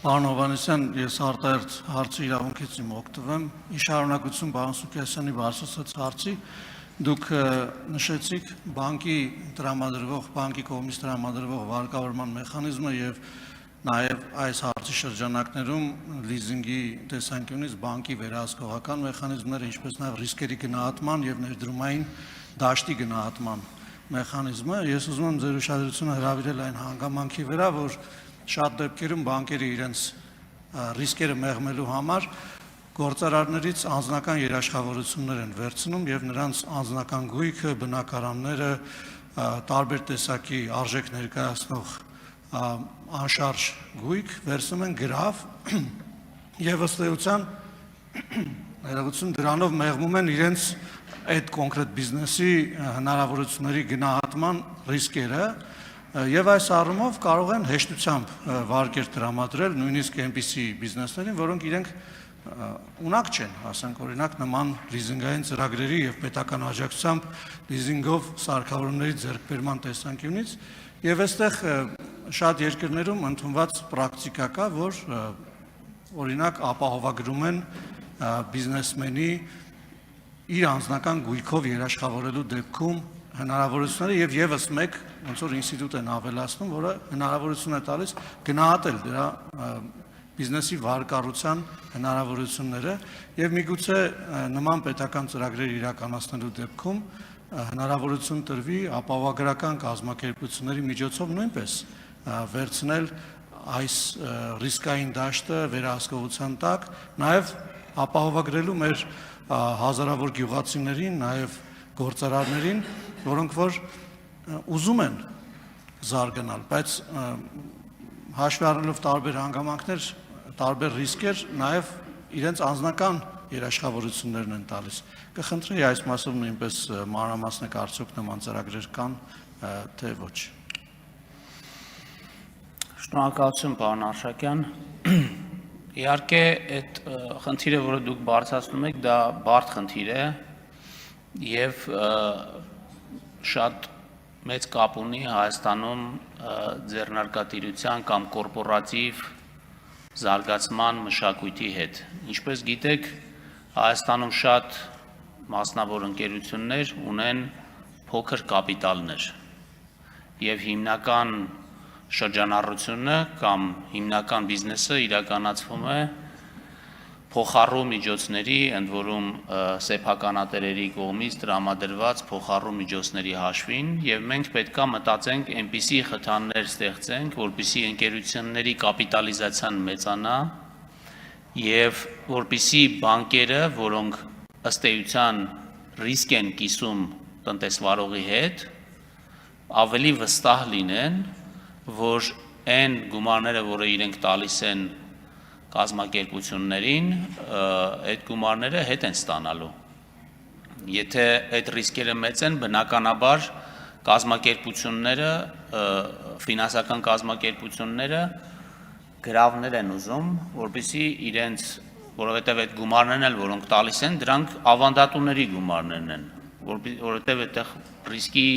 Պարոն Հովհաննիսյան, ես արտահերթ հարցի իրավունքից իմ օգտվեմ։ Ի շարունակություն պարոն Սուքիասյանի բարձրացրած հարցի, դուք նշեցիք բանկի կողմից տրամադրվող վարկավորման մեխանիզմը եւ նաեւ այս հարցի շրջանակներում լիզինգի տեսանկյունից բանկի վերահսկողական մեխանիզմները, ինչպես նաեւ ռիսկերի գնահատման եւ ներդրումային դաշտի գնահատման մեխանիզմը։ Ես ուզում եմ ձեր ուշադրությունը հրավիրել այն հանգամանքի վրա, որ շատ դեպքերում բանկերը իրենց ռիսկերը մեղմելու համար գործարարներից անձնական երաշխավորություններ են վերցնում եւ նրանց անձնական գույքը, բնակարանները, տարբեր տեսակի արժեք ներկայացնող անշարժ գույք վերցնում են գրավ եւ ըստ էության ներողություն դրանով մեղմում են իրենց այդ կոնկրետ բիզնեսի հնարավորությունների գնահատման ռիսկերը եւ այս առումով կարող են հեշտությամբ վարկեր տրամադրել նույնիսկ այնպիսի բիզնեսներին, որոնք իրենք ունակ չեն, ասենք օրինակ նման լիզինգային ծրագրերի եւ պետական աջակցությամբ լիզինգով սարքավորումների ձեռքբերման տեսանկյունից եւ այստեղ շատ երկրներում ընդունված պրակտիկա կա, որ օրինակ ապահովագրում են բիզնեսմենի իր անձնական գույքով երաշխավորելու դեպքում հնարավորությունները եւ եւս մեկ ոնց որ ինստիտուտ են ավելացնում, որը հնարավորություն է տալիս գնահատել դրա բիզնեսի վարկառության հնարավորությունները եւ միգուցե նման պետական ծրագրեր իրականացնելու դեպքում հնարավորություն տրվի ապահովագրական կազմակերպությունների միջոցով նույնպես վերցնել այս ռիսկային դաշտը վերահսկողության տակ, նաեւ ապահովագրելու մեր հազարավոր գյուղացիներին, նաեւ գործարարներին, որոնք որ ուզում են զարգանալ, բայց հաշվի առնելով տարբեր հանգամանքներ, տարբեր ռիսկեր, նաև իրենց անձնական երաշխավորություններն են տալիս։ Կխնդրեի այս մասով նույնպես մանրամասնեք արդյոք նման ծրագրեր կան, թե ոչ։ Շնորհակալություն, պարոն Արշակյան։ Իհարկե, այդ խնդիրը, որը դուք բարձրացնում եք, դա բարդ խնդիր է եւ շատ մեծ կապ ունի Հայաստանում ձեռնարկատիրության կամ կորպորատիվ զարգացման մշակույթի հետ։ Ինչպես գիտեք, Հայաստանում շատ մասնավոր ընկերություններ ունեն փոքր կապիտալներ եւ հիմնական շրջանառությունը կամ հիմնական բիզնեսը իրականացվում է փոխառու միջոցների, ընդ որում սեփականատերերի կողմից տրամադրված փոխառու միջոցների հաշվին եւ մենք պետքա մտածենք այնպիսի խթաններ ստեղծենք, որպիսի ընկերությունների կապիտալիզացիան մեծանա եւ որպիսի բանկերը, որոնք ըստ էության ռիսկ են կիսում տնտեսվարողի հետ, ավելի վստահ լինեն, որ այն գումարները, որը իրենք տալիս են կազմակերպություններին, այդ գումարները հետ են ստանալու։ Եթե այդ ռիսկերը մեծ են, բնականաբար կազմակերպությունները, ֆինանսական կազմակերպությունները գրավներ են ուզում, որպեսզի իրենց, որովհետև այդ գումարներն էլ, որոնք տալիս են, դրանք ավանդատուների գումարներն են, որովհետև այդտեղ ռիսկի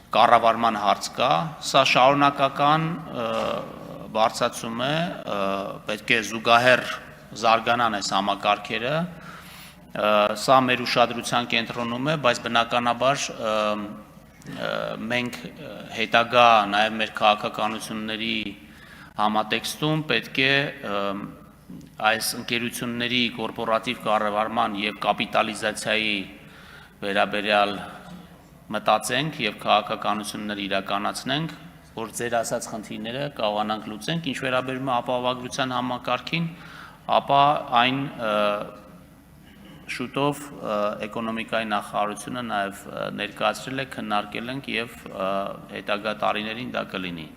կառավարման հարց կա, սա շարունակական բարձրացում է, պետք է զուգահեռ զարգանան այս համակարգերը, սա մեր ուշադրության կենտրոնում է, բայց բնականաբար մենք հետագա նաև մեր քաղաքականությունների համատեքստում պետք է այս ընկերությունների կորպորատիվ կառավարման եւ կապիտալիզացիայի վերաբերյալ մտածենք եւ քաղաքականություններ իրականացնենք, որ ձեր ասած խնդիրները կարողանանք լուծենք, ինչ վերաբերում է ապահովագրության համակարգին, ապա այն շուտով էկոնոմիկայի նախարարությունը նաև ներկայացրել է, քննարկել ենք եւ հետագա տարիներին դա կլինի։